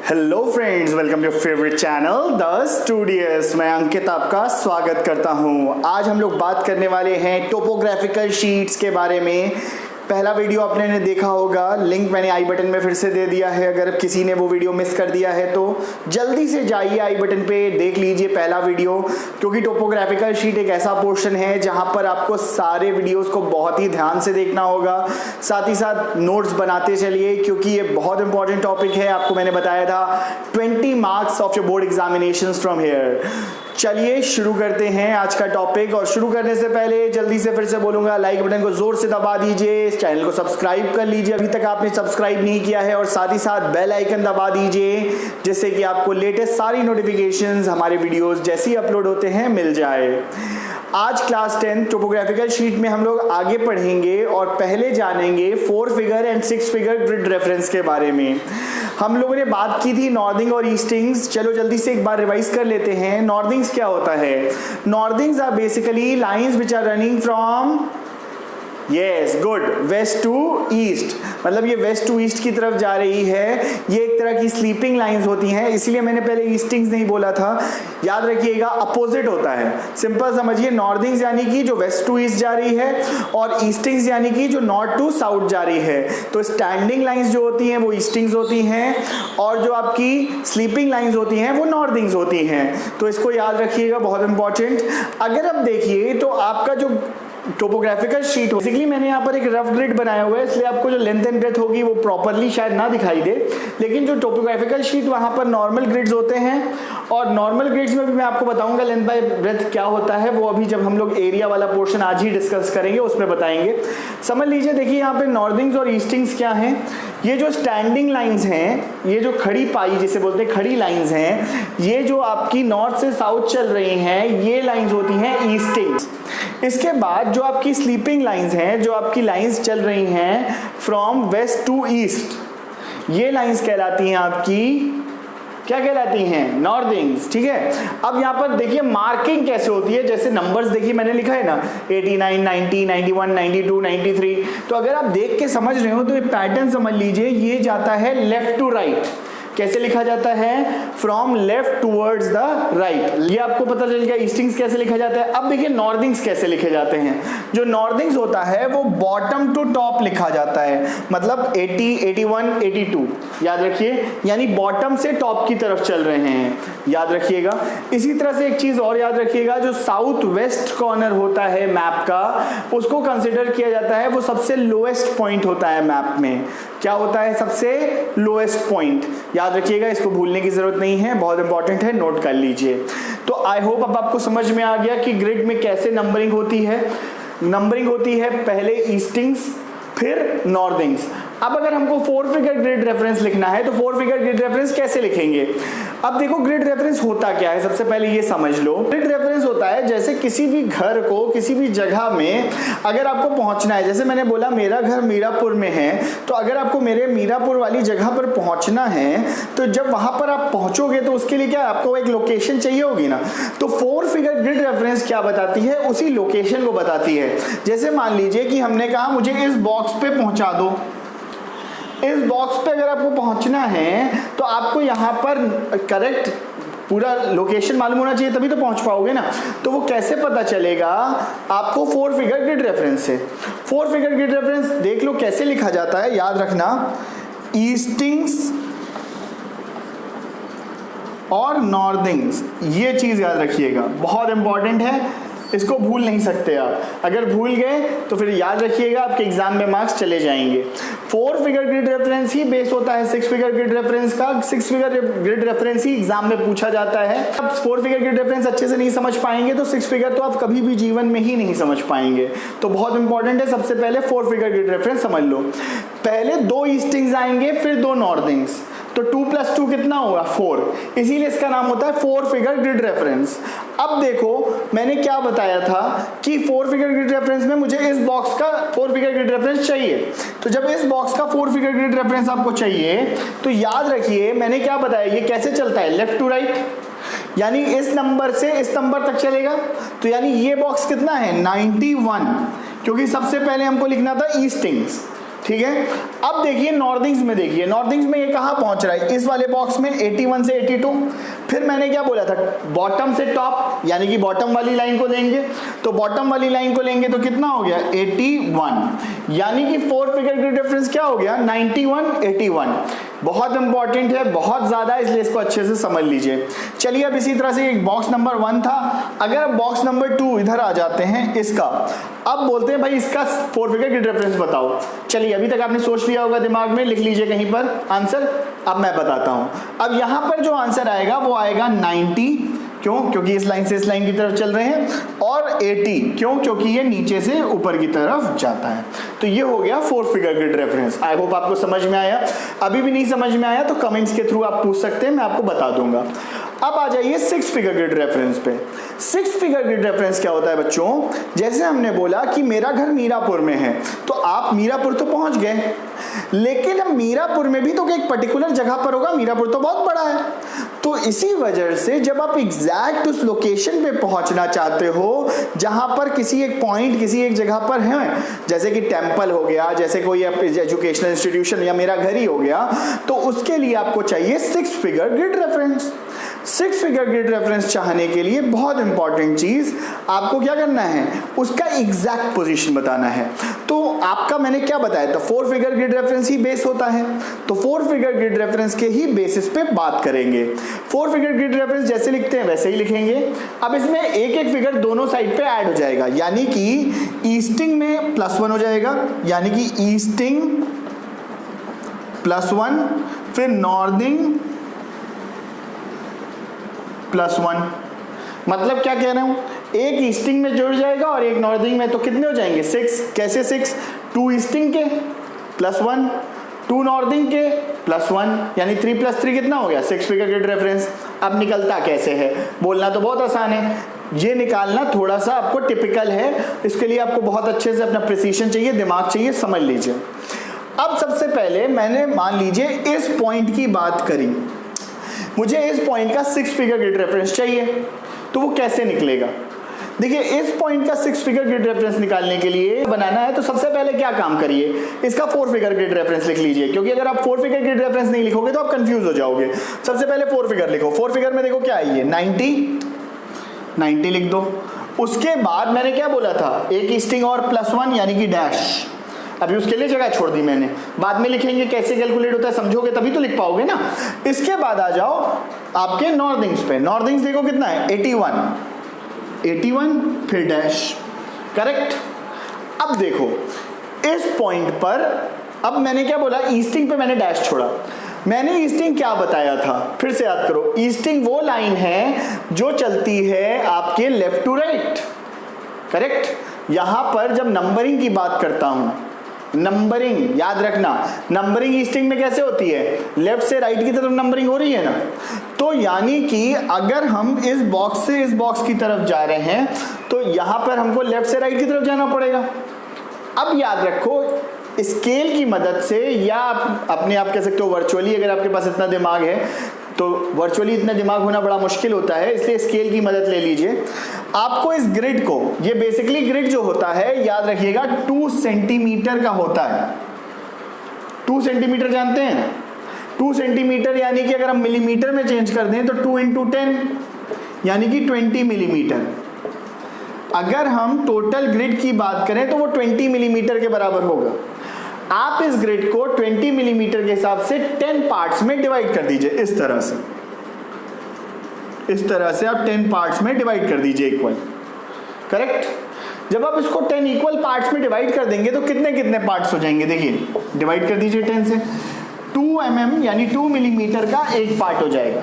Hello friends, welcome to favourite channel the studious. मैं अंकित आपका स्वागत करता हूं। आज हम लोग बात करने वाले हैं टोपोग्राफिकल शीट्स के बारे में। पहला वीडियो आपने देखा होगा, लिंक मैंने आई बटन में फिर से दे दिया है। अगर किसी ने वो वीडियो मिस कर दिया है तो जल्दी से जाइए आई बटन पे, देख लीजिए पहला वीडियो, क्योंकि टोपोग्राफिकल शीट एक ऐसा पोर्शन है जहां पर आपको सारे वीडियोस को बहुत ही ध्यान से देखना होगा। साथ ही साथ नोट्स बनाते चलिए, क्योंकि ये बहुत इंपॉर्टेंट टॉपिक है। आपको मैंने बताया था 20 marks of your board examinations from here. चलिए शुरू करते हैं आज का टॉपिक। और शुरू करने से पहले जल्दी से फिर से बोलूंगा, लाइक बटन को जोर से दबा दीजिए, इस चैनल को सब्सक्राइब कर लीजिए अभी तक आपने सब्सक्राइब नहीं किया है, और साथ ही साथ बेल आइकन दबा दीजिए जिससे कि आपको लेटेस्ट सारी नोटिफिकेशंस हमारे वीडियोस जैसे ही अपलोड होते हैं मिल जाए। आज क्लास 10 टोपोग्राफिकल शीट में हम लोग आगे पढ़ेंगे और पहले जानेंगे 4 figure and 6 figure grid reference के बारे में। हम लोगों ने बात की थी नॉर्दिंग और ईस्टिंग्स। चलो जल्दी से एक बार रिवाइज कर लेते हैं। नॉर्दिंग्स क्या होता है? Northings are basically lines which are running from good west to east, मतलब ये वेस्ट टू ईस्ट की तरफ जा रही है। ये एक तरह की स्लीपिंग लाइंस होती हैं, इसीलिए मैंने पहले ईस्टिंग्स नहीं बोला था। याद रखिएगा, अपोजिट होता है। सिंपल समझिए, नॉर्दिंग्स यानी कि जो वेस्ट टू ईस्ट जा रही है, और ईस्टिंग्स यानी कि जो नॉर्थ टू साउथ जा रही है। तो स्टैंडिंग लाइंस जो होती हैं वो ईस्टिंग्स होती हैं, और जो आपकी स्लीपिंग लाइंस होती हैं वो नॉर्दिंग्स होती हैं। तो इसको याद रखिएगा, बहुत इंपॉर्टेंट। अगर आप देखिए तो आपका जो टोपोग्राफिकल शीट हो, बेसिकली मैंने यहाँ पर एक रफ ग्रिड बनाया हुआ है, इसलिए आपको जो लेंथ एंड ब्रेथ होगी वो प्रॉपरली शायद ना दिखाई दे, लेकिन जो टोपोग्राफिकल शीट वहाँ पर नॉर्मल ग्रिड्स होते हैं। और नॉर्मल ग्रिड्स में भी मैं आपको बताऊंगा लेंथ बाय ब्रेथ क्या होता है, वो अभी जब हम लोग एरिया वाला पोर्शन आज ही डिस्कस करेंगे उसमें बताएंगे। समझ लीजिए, देखिए यहाँ पे नॉर्दिंग्स और ईस्टिंग्स क्या हैं। ये जो स्टैंडिंग लाइंस हैं, ये जो खड़ी पाई जिसे बोलते हैं खड़ी लाइंस हैं, ये जो आपकी नॉर्थ से साउथ चल रही हैं, ये लाइंस होती हैं ईस्टिंग्स। इसके बाद जो आपकी स्लीपिंग लाइंस हैं, जो आपकी लाइंस चल रही हैं फ्रॉम वेस्ट टू ईस्ट, ये लाइंस कहलाती हैं आपकी, क्या कहलाती हैं? नॉर्दिंग्स। ठीक है। अब यहाँ पर देखिए मार्किंग कैसे होती है। जैसे नंबर्स देखिए मैंने लिखा है ना, 89, 90, 91, 92, 93। तो अगर आप देख के समझ रहे हो तो ये पैटर्न समझ लीजिए, ये जाता है लेफ्ट टू राइट। कैसे लिखा जाता है? From left towards the right. ये आपको पता चल गया ईस्टिंग्स कैसे लिखा जाता है। अब देखिए नॉर्दिंग्स कैसे लिखे जाते हैं। जो नॉर्दिंग्स होता है वो बॉटम टू टॉप लिखा जाता है, मतलब 80, 81, 82। याद रखिए, यानी बॉटम से टॉप की तरफ चल रहे हैं, याद रखिएगा। इसी तरह से एक चीज और याद रखिएगा, जो साउथ वेस्ट कॉर्नर होता है मैप का, उसको कंसिडर किया जाता है, वो सबसे लोएस्ट पॉइंट होता है मैप में। क्या होता है? सबसे लोएस्ट पॉइंट। याद रखिएगा, इसको भूलने की जरूरत नहीं है, बहुत इंपॉर्टेंट है, नोट कर लीजिए। तो आई होप अब आपको समझ में आ गया कि ग्रिड में कैसे नंबरिंग होती है। नंबरिंग होती है पहले ईस्टिंग्स फिर नॉर्दिंग्स। अब अगर हमको 4 फिगर ग्रिड रेफरेंस लिखना है तो 4 फिगर ग्रिड रेफरेंस कैसे लिखेंगे? अब देखो ग्रिड रेफरेंस होता क्या है, सबसे पहले ये समझ लो। ग्रिड रेफरेंस होता है जैसे किसी भी घर को, किसी भी जगह में अगर आपको पहुंचना है, जैसे मैंने बोला मेरा घर मीरापुर में है, तो अगर आपको मेरे मीरापुर वाली जगह पर पहुंचना है तो जब वहां पर आप पहुंचोगे तो उसके लिए क्या आपको एक लोकेशन चाहिए होगी ना। तो 4 फिगर ग्रिड रेफरेंस क्या बताती है? उसी लोकेशन को बताती है। जैसे मान लीजिए कि हमने कहा मुझे इस बॉक्स पे पहुंचा दो। इस बॉक्स पे अगर आपको पहुंचना है तो आपको यहाँ पर करेक्ट पूरा लोकेशन मालूम होना चाहिए, तभी तो पहुंच पाओगे ना। तो वो कैसे पता चलेगा? आपको 4 फिगर ग्रिड रेफरेंस से। 4 फिगर ग्रिड रेफरेंस देख लो कैसे लिखा जाता है, याद रखना, ईस्टिंग्स और नॉर्दिंग्स, ये चीज याद रखिएगा, बहुत इंपॉर्टेंट है, इसको भूल नहीं सकते आप। अगर भूल गए तो फिर याद रखिएगा आपके एग्जाम में मार्क्स चले जाएंगे। 4 फिगर ग्रिड रेफरेंस ही बेस होता है 6 फिगर ग्रिड रेफरेंस का। 6 फिगर ग्रिड रेफरेंस ही एग्जाम में पूछा जाता है। अब 4 फिगर ग्रिड रेफरेंस अच्छे से नहीं समझ पाएंगे तो 6 फिगर तो आप कभी भी जीवन में ही नहीं समझ पाएंगे। तो बहुत इंपॉर्टेंट है, सबसे पहले 4 फिगर ग्रिड रेफरेंस समझ लो। पहले 2 ईस्टिंग्स आएंगे, फिर 2 नॉर्दिंग्स, तो 2 + 2 कितना होगा? 4। इसीलिए इसका नाम होता है 4 फिगर ग्रिड रेफरेंस। अब देखो मैंने क्या बताया था कि 4 फिगर ग्रिड रेफरेंस में मुझे इस बॉक्स का 4 फिगर ग्रिड रेफरेंस चाहिए। तो जब इस बॉक्स का 4 फिगर ग्रिड रेफरेंस आपको चाहिए तो याद रखिए मैंने क्या बताया, ये कैसे चलता है? लेफ्ट टू राइट, यानी इस नंबर से इस नंबर तक चलेगा। तो यानी ये बॉक्स कितना है? 91, क्योंकि सबसे पहले हमको लिखना था ईस्टिंग्स। ठीक है। अब देखिए नॉर्दिंग्स में, देखिए नॉर्दिंग्स में ये कहाँ पहुंच रहा है, इस वाले बॉक्स में 81 से 82। फिर मैंने क्या बोला था, बॉटम से टॉप यानी कि बॉटम वाली लाइन को लेंगे, तो बॉटम वाली लाइन को लेंगे तो कितना हो गया 81, यानी कि 4 फिगर ग्रिड रेफरेंस क्या हो गया 91 81। बहुत इंपॉर्टेंट है, बहुत ज्यादा, इसलिए इसको अच्छे से समझ लीजिए। चलिए अब इसी तरह से एक बॉक्स नंबर 1 था, अगर बॉक्स नंबर 2 इधर आ जाते हैं इसका, अब बोलते हैं भाई इसका 4 फिगर ग्रिड रेफरेंस बताओ। चलिए अभी तक आपने सोच लिया होगा दिमाग में, लिख लीजिए कहीं पर आंसर, अब मैं बताता हूं। अब यहां पर जो आंसर आएगा वो आएगा 90, क्यों, क्योंकि इस लाइन से इस लाइन की तरफ चल रहे हैं, और 80, क्यों, क्योंकि ये नीचे से ऊपर की तरफ जाता है। तो ये हो गया 4 figure grid reference. I hope आपको समझ में आया। अभी भी नहीं समझ में आया तो कमेंट्स के थ्रू आप पूछ सकते हैं, मैं आपको बता दूंगा। अब आ जाइए 6 फिगर ग्रिड रेफरेंस पे। 6 फिगर ग्रिड रेफरेंस क्या होता है बच्चों, जैसे हमने बोला कि मेरा घर मीरापुर में है, तो आप मीरापुर तो पहुंच गए, लेकिन अब मीरापुर में भी तो एक पर्टिकुलर जगह पर होगा, मीरापुर तो बहुत बड़ा है, तो इसी वजह से जब आप एग्जैक्ट उस लोकेशन पे पहुंचना चाहते हो जहां पर किसी एक पॉइंट किसी एक जगह पर है, जैसे कि टेंपल हो गया, जैसे कोई एजुकेशनल इंस्टीट्यूशन या मेरा घर ही हो गया, तो उसके लिए आपको चाहिए 6 figure grid reference. 6 figure grid reference चाहने के लिए बहुत इंपॉर्टेंट चीज आपको क्या करना है, उसका एग्जैक्ट पोजीशन बताना है। तो आपका मैंने क्या बताया था, 4 फिगर ग्रिड रेफरेंस ही बेस होता है, तो 4 फिगर ग्रिड रेफरेंस के ही बेसिस पे बात करेंगे। 4 फिगर ग्रिड रेफरेंस जैसे लिखते हैं वैसे ही लिखेंगे। अब इसमें एक एक फिगर दोनों साइड पे ऐड हो जाएगा, यानी कि ईस्टिंग में +1 हो जाएगा, यानी कि ईस्टिंग +1, फिर नॉर्दिंग +1। मतलब क्या कह रहा हूं, एक ईस्टिंग में जुड़ जाएगा और एक नॉर्दिंग में, तो कितने हो जाएंगे 6। कैसे 6, 2 ईस्टिंग के +1, 2 नॉर्दिंग के +1, यानी 3 + 3 कितना हो गया 6 फिगर ग्रिड रेफरेंस। अब निकलता कैसे है, बोलना तो बहुत आसान है, ये निकालना थोड़ा सा आपको टिपिकल है, इसके लिए आपको बहुत अच्छे से अपना प्रिसीजन चाहिए, दिमाग चाहिए, समझ लीजिए। अब सबसे पहले मैंने मान लीजिए इस पॉइंट की बात करी, मुझे इस पॉइंट का 6 फिगर ग्रिड रेफरेंस चाहिए, तो वो कैसे निकलेगा। देखिए इस पॉइंट का 6 फिगर ग्रिड रेफरेंस निकालने के लिए बनाना है, तो सबसे पहले क्या काम करिए, इसका 4 फिगर ग्रिड रेफरेंस लिख लीजिए, क्योंकि अगर आप 4 फिगर ग्रिड रेफरेंस नहीं लिखोगे तो आप कंफ्यूज हो जाओगे। सबसे पहले 4 फिगर लिखो, 4 फिगर में देखो क्या है ये 90 लिख दो। उसके बाद मैंने क्या बोला था, एक ईस्टिंग और +1 यानी कि डैश, अभी उसके लिए जगह छोड़ दी मैंने, बाद में लिखेंगे कैसे कैलकुलेट होता है, समझोगे तभी तो लिख पाओगे ना। इसके बाद आ जाओ आपके नॉर्दिंग्स पे, नॉर्दिंग्स देखो कितना है 81 फिर डैश, करेक्ट। अब देखो इस पॉइंट पर, अब मैंने क्या बोला, ईस्टिंग पे मैंने डैश छोड़ा, मैंने ईस्टिंग क्या बताया था, फिर से याद करो, ईस्टिंग वो लाइन है जो चलती है आपके लेफ्ट टू राइट, करेक्ट। यहां पर जब नंबरिंग की बात करता हूं, नंबरिंग याद रखना, नंबरिंग ईस्टिंग में कैसे होती है, लेफ्ट से राइट की तरफ नंबरिंग हो रही है ना, तो यानी कि अगर हम इस बॉक्स से इस बॉक्स की तरफ जा रहे हैं तो यहां पर हमको लेफ्ट से राइट की तरफ जाना पड़ेगा। अब याद रखो स्केल की मदद से, या आप अपने आप कह सकते हो वर्चुअली, अगर आपके पास इतना दिमाग है तो वर्चुअली इतना दिमाग होना बड़ा मुश्किल होता है, इसलिए स्केल की मदद ले लीजिए। आपको इस ग्रिड को, ये बेसिकली ग्रिड जो होता है याद रखिएगा 2 सेंटीमीटर का होता है। 2 सेंटीमीटर जानते हैं, 2 सेंटीमीटर यानी कि अगर हम मिलीमीटर में चेंज कर दें तो 2 × 10 यानी कि 20 मिलीमीटर। अगर हम टोटल ग्रिड की बात करें तो वो 20 मिलीमीटर के बराबर होगा। आप इस ग्रिड को 20 मिलीमीटर के हिसाब से 10 पार्ट्स में डिवाइड कर दीजिए, इस तरह से आप 10 पार्ट्स में डिवाइड कर दीजिए इक्वल, करेक्ट। जब आप इसको 10 इक्वल पार्ट्स में डिवाइड कर देंगे तो कितने कितने पार्ट्स हो जाएंगे, देखिए डिवाइड कर दीजिए 10 से, 2 mm यानी 2 मिलीमीटर का एक पार्ट हो जाएगा,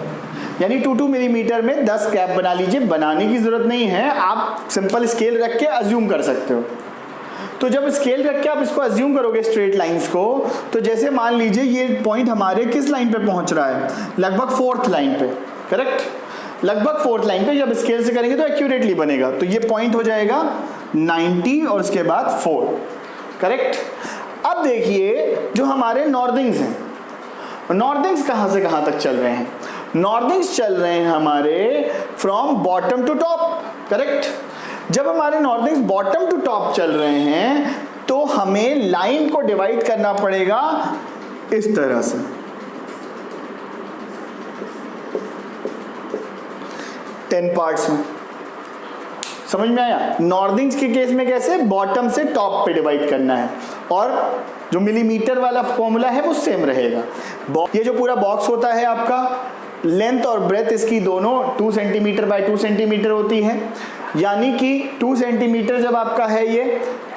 यानी 2 मिलीमीटर में 10 कैप बना लीजिए। बनाने की जरूरत नहीं है, आप सिंपल स्केल रख के अज्यूम कर सकते हो। तो जब स्केल रख के आप इसको अज्यूम करोगे स्ट्रेट लाइंस को, तो जैसे मान लीजिए ये पॉइंट हमारे किस लाइन पे पहुंच रहा है, लगभग 4th लाइन पे, करेक्ट, लगभग 4th लाइन पे। जब स्केल से करेंगे तो एक्यूरेटली बनेगा, तो ये पॉइंट हो जाएगा 90 और उसके बाद 4, करेक्ट। अब देखिए जो हमारे नॉर्दिंग्स हैं, नॉर्दिंग्स कहां से कहां तक चल रहे हैं, नॉर्दिंग्स चल रहे हैं हमारे from bottom to top, correct. जब हमारे नॉर्दिंग्स बॉटम टू टॉप चल रहे हैं तो हमें लाइन को डिवाइड करना पड़ेगा इस तरह से। टेन पार्ट्स में, समझ में आया? नॉर्दिंग्स के केस में कैसे, बॉटम से टॉप पे डिवाइड करना है, और जो मिलीमीटर वाला फॉर्मूला है वो सेम रहेगा। ये जो पूरा बॉक्स होता है आपका, लेंथ और ब्रेथ इसकी दोनों 2 सेंटीमीटर बाय 2 सेंटीमीटर होती है, यानी कि 2 सेंटीमीटर जब आपका है ये,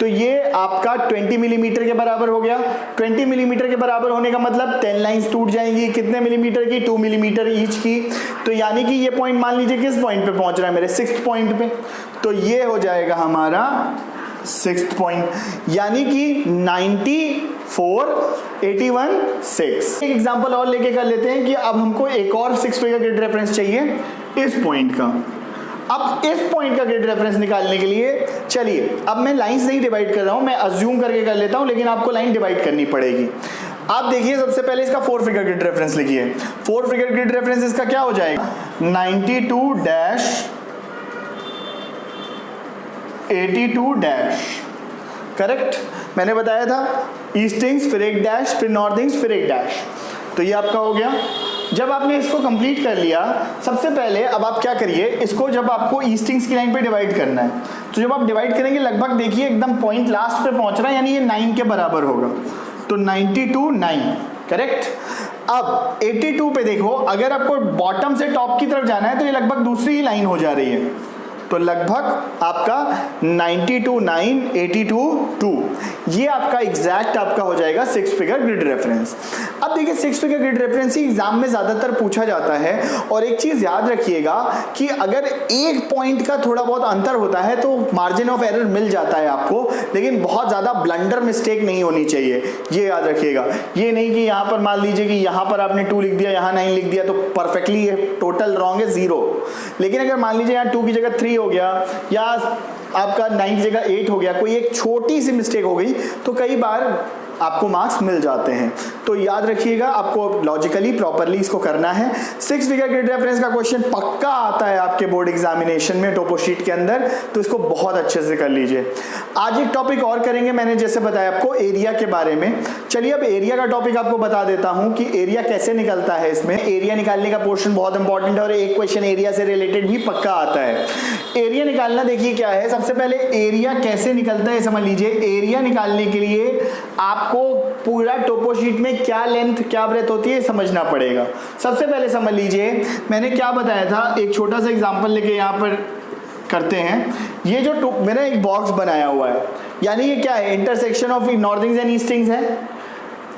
तो ये आपका 20 मिलीमीटर के बराबर हो गया। 20 मिलीमीटर के बराबर होने का मतलब 10 लाइंस टूट जाएंगी। कितने मिलीमीटर की? 2 मिलीमीटर ईच की। तो यानी कि ये पॉइंट मान लीजिए किस पॉइंट पे पहुंच रहा है मेरे, 6th पॉइंट पे, तो ये हो जाएगा हमारा 6th पॉइंट, यानी कि 94, 81, 6। एक एग्जांपल और लेके कर लेते हैं कि अब हमको एक और 6 फिगर ग्रिड रेफरेंस चाहिए इस पॉइंट का। अब इस पॉइंट का ग्रिड रेफरेंस निकालने के लिए चलिए, अब मैं लाइंस नहीं डिवाइड कर रहा हूं, मैं अज्यूम करके कर लेता हूं, लेकिन आपको लाइन डिवाइड करनी पड़ेगी। आप देखिए, सबसे पहले इसका 4 फिगर ग्रिड रेफरेंस लिखिए। 4 फिगर ग्रिड रेफरेंस इसका क्या हो जाएगा? 92-82 डैश, करेक्ट? मैंने बताया था ईस्टिंग्स फिर एक डैश, फिर नॉर्थिंग्स फिर एक डैश, तो ये आपका हो गया। जब आपने इसको कंप्लीट कर लिया, सबसे पहले अब आप क्या करिए, इसको जब आपको ईस्टिंग्स की लाइन पे डिवाइड करना है, तो जब आप डिवाइड करेंगे लगभग देखिए एकदम पॉइंट लास्ट पे पहुंच रहा है, यानी ये 9 के बराबर होगा, तो 92, 9, करेक्ट? अब 82 पे देखो, अगर आपको बॉटम से टॉप की तरफ जाना है तो ये लगभग दूसरी ही लाइन हो जा रही है, तो लगभग आपका 92, 9, 82, 2, ये आपका एग्जैक्ट आपका हो जाएगा 6 फिगर ग्रिड रेफरेंस। अब देखिए 6 फिगर ग्रिड रेफरेंस ही एग्जाम में ज्यादातर पूछा जाता है, और एक चीज याद रखिएगा कि अगर एक पॉइंट का थोड़ा बहुत अंतर होता है तो मार्जिन ऑफ एरर मिल जाता है आपको, लेकिन बहुत ज्यादा ब्लंडर मिस्टेक नहीं होनी चाहिए, ये याद रखिएगा। ये नहीं कि यहाँ पर मान लीजिए कि यहाँ पर आपने 2 लिख दिया, यहाँ 9 लिख दिया, तो परफेक्टली टोटल रॉन्ग है 0। लेकिन अगर मान लीजिए यहाँ 2 की जगह 3 हो गया, या आपका 9 की जगह 8 हो गया, कोई एक छोटी सी मिस्टेक हो गई, तो कई बार आपको मार्क्स मिल जाते हैं। तो याद रखिएगा, आपको लॉजिकली प्रॉपरली इसको करना है। 6 फिगर ग्रिड रेफरेंस का क्वेश्चन पक्का आता है आपके बोर्ड एग्जामिनेशन में टोपो शीट के अंदर, तो इसको बहुत अच्छे से कर लीजिए। आज एक टॉपिक और करेंगे, मैंने जैसे बताया आपको एरिया के बारे में। चलिए अब एरिया का टॉपिक आपको बता देता हूं कि एरिया कैसे निकलता है। इसमें एरिया निकालने का पोर्शन बहुत इंपॉर्टेंट है, और एक क्वेश्चन एरिया से रिलेटेड भी पक्का आता है। एरिया निकालना देखिए क्या है, सबसे पहले एरिया कैसे निकलता है समझ लीजिए। एरिया निकालने के लिए आपको पूरा टोपो शीट में क्या लेंथ क्या ब्रेथ होती है समझना पड़ेगा। सबसे पहले समझ लीजिए मैंने क्या बताया था, एक छोटा सा एग्जांपल लेके यहाँ पर करते हैं। ये जो मैंने एक बॉक्स बनाया हुआ है, यानी ये क्या है, intersection of northings and eastings है।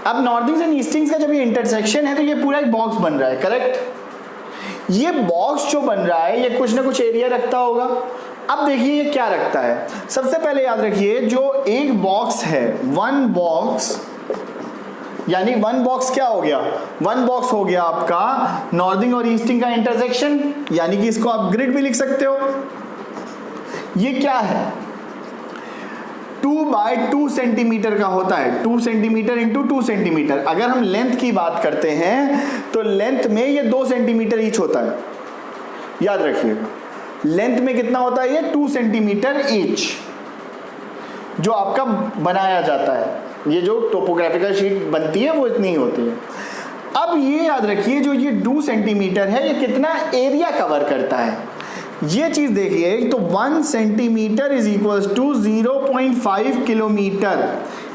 अब नॉर्थिंग्स एंड ईस्टिंग्स का जब ये इंटरसेक्शन है तो ये पूरा एक बॉक्स बन रहा है, करेक्ट? ये बॉक्स जो बन रहा है ये कुछ ना कुछ एरिया रखता होगा। अब देखिए ये क्या रखता है, सबसे पहले याद रखिए जो एक बॉक्स है, वन बॉक्स, यानी वन बॉक्स क्या हो गया, वन बॉक्स हो गया आपका नॉर्थिंग और ईस्टिंग का इंटरसेक्शन, यानी कि इसको आप ग्रिड भी लिख सकते हो। ये क्या है, 2 बाय 2 सेंटीमीटर का होता है, 2 सेंटीमीटर इंटू 2 सेंटीमीटर। अगर हम लेंथ की बात करते हैं तो लेंथ में ये 2 सेंटीमीटर ईच होता है, याद रखिएगा। लेंथ में कितना होता है, ये 2 सेंटीमीटर ईच जो आपका बनाया जाता है। ये जो टोपोग्राफिकल शीट बनती है वो इतनी ही होती है। अब ये याद रखिए जो ये 2 सेंटीमीटर है ये कितना एरिया कवर करता है, ये चीज देखिए। तो 1 centimetre is equal to 0.5 kilometre,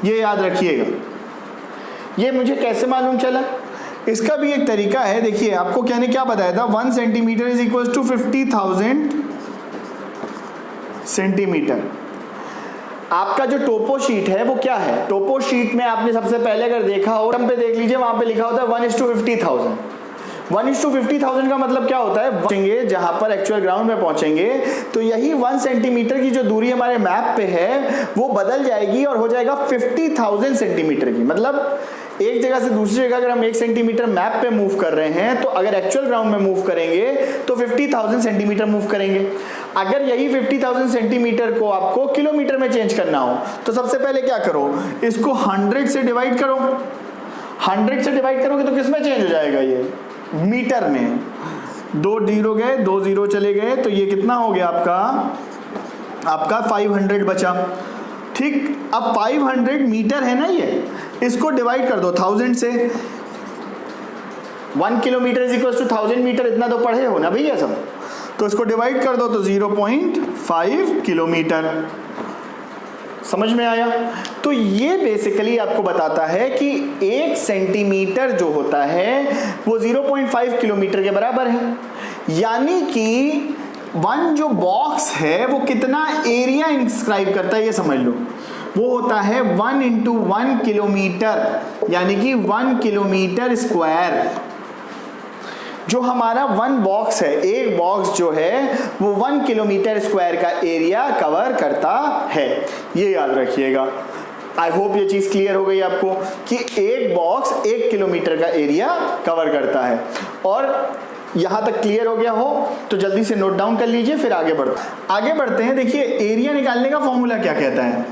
ये याद रखिएगा। ये मुझे कैसे मालूम चला, इसका भी एक तरीका है। देखिए आपको कहने क्या बताया था, 1 centimetre is equal to 50,000 centimetre. आपका जो टोपो शीट है वो क्या है, टोपो शीट में आपने सबसे पहले अगर देखा हो, पे देख लीजिए वहां पे लिखा होता है 1:50,000। 1:50,000 का मतलब क्या होता है, पहुंचेंगे जहां पर एक्चुअल ग्राउंड में पहुंचेंगे तो यही 1 सेंटीमीटर की जो दूरी हमारे मैप पे है वो बदल जाएगी और हो जाएगा 50,000 सेंटीमीटर की। मतलब एक जगह से दूसरी जगह अगर हम 1 सेंटीमीटर मैप पे मूव कर रहे हैं तो अगर एक्चुअल ग्राउंड में मूव करेंगे तो 50,000 सेंटीमीटर मूव करेंगे। अगर यही 50,000 सेंटीमीटर को आपको किलोमीटर में चेंज करना हो तो सबसे पहले क्या करो, इसको 100 से डिवाइड करो। 100 से डिवाइड करोगे तो किस में चेंज हो जाएगा, ये मीटर में। 2 जीरो गए, 2 जीरो चले गए, तो ये कितना हो गया आपका 500 बचा। ठीक, अब 500 मीटर है ना ये, इसको डिवाइड कर दो 1000 से। 1 kilometre is equal to 1000 metre, इतना तो पढ़े हो ना भैया सब, तो इसको डिवाइड कर दो तो 0.5 किलोमीटर। समझ में आया? तो ये बेसिकली आपको बताता है कि 1 सेंटीमीटर जो होता है वो 0.5 किलोमीटर के बराबर है। यानी कि वन जो बॉक्स है वो कितना एरिया इंस्क्राइब करता है ये समझ लो, वो होता है 1 इंटू 1 किलोमीटर, यानी कि 1 किलोमीटर स्क्वायर। जो हमारा वन बॉक्स है, एक बॉक्स जो है वो 1 किलोमीटर स्क्वायर का एरिया कवर करता है, ये याद रखिएगा। आई होप ये चीज क्लियर हो गई आपको कि एक बॉक्स 1 किलोमीटर का एरिया कवर करता है। और यहां तक क्लियर हो गया हो तो जल्दी से नोट डाउन कर लीजिए, फिर आगे बढ़ते हैं। देखिए एरिया निकालने का फॉर्मूला क्या कहता है,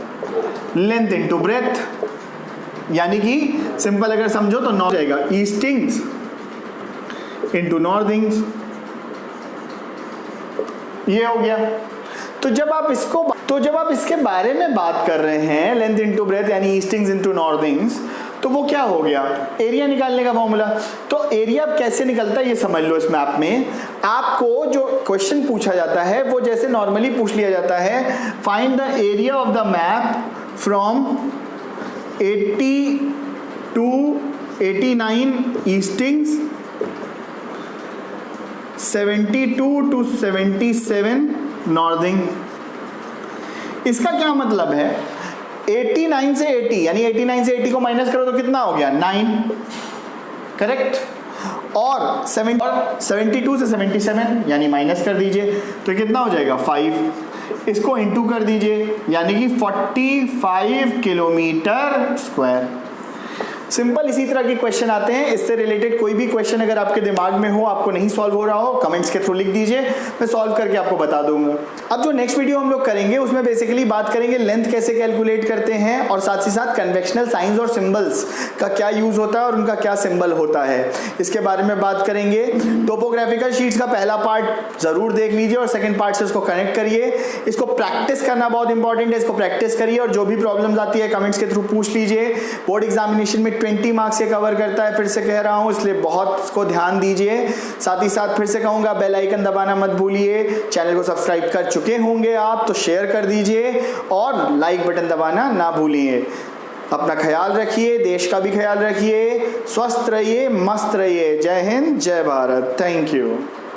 लेंथ इंटू ब्रेथ, यानी कि सिंपल अगर समझो तो नॉर्थ जाएगा ईस्टिंग्स इंटू नॉर्थिंग्स, ये हो गया। तो जब आप इसके बारे में बात कर रहे हैं लेंथ इंटू ब्रेथ यानी ईस्टिंग्स इंटू नॉर्थिंग्स, तो वो क्या हो गया, एरिया निकालने का फॉर्मूला। तो एरिया कैसे निकलता है ये समझ लो। इस मैप में आपको जो क्वेश्चन पूछा जाता है वो जैसे नॉर्मली पूछ लिया जाता है, find the area of the map from 80 to 89 eastings, 72 to 77 northing. इसका क्या मतलब है, 89 से 80 यानी 89 से 80 को माइनस करो तो कितना हो गया 9, करेक्ट। और 72 से 77 यानी माइनस कर दीजिए तो कितना हो जाएगा 5, इसको इंटू कर दीजिए यानी कि 45 किलोमीटर स्क्वायर। सिंपल इसी तरह के क्वेश्चन आते हैं। इससे रिलेटेड कोई भी क्वेश्चन अगर आपके दिमाग में हो, आपको नहीं सॉल्व हो रहा हो, कमेंट्स के थ्रू लिख दीजिए, मैं सॉल्व करके आपको बता दूंगा। अब जो नेक्स्ट वीडियो हम लोग करेंगे उसमें बेसिकली बात करेंगे लेंथ कैसे कैलकुलेट करते हैं और साथ ही साथ कन्वेंशनल साइंस और सिंबल्स का क्या यूज होता है और उनका क्या सिंबल होता है, इसके बारे में बात करेंगे। टोपोग्राफिकल शीट्स का पहला पार्ट जरूर देख लीजिए और सेकंड पार्ट से उसको कनेक्ट करिए। इसको प्रैक्टिस करना बहुत इंपॉर्टेंट है, इसको प्रैक्टिस करिए और जो भी प्रॉब्लम्स आती है कमेंट्स के थ्रू पूछ लीजिए। बोर्ड एग्जामिनेशन में 20 मार्क्स से कवर करता है, फिर से कह रहा हूं, इसलिए बहुत इसको ध्यान दीजिए। साथ ही साथ फिर से कहूंगा बेल आइकन दबाना मत भूलिए। चैनल को सब्सक्राइब कर चुके होंगे आप तो शेयर कर दीजिए और लाइक बटन दबाना ना भूलिए। अपना ख्याल रखिए, देश का भी ख्याल रखिए, स्वस्थ रहिए, मस्त रहिए। जय हिंद, जय भारत, थैंक यू।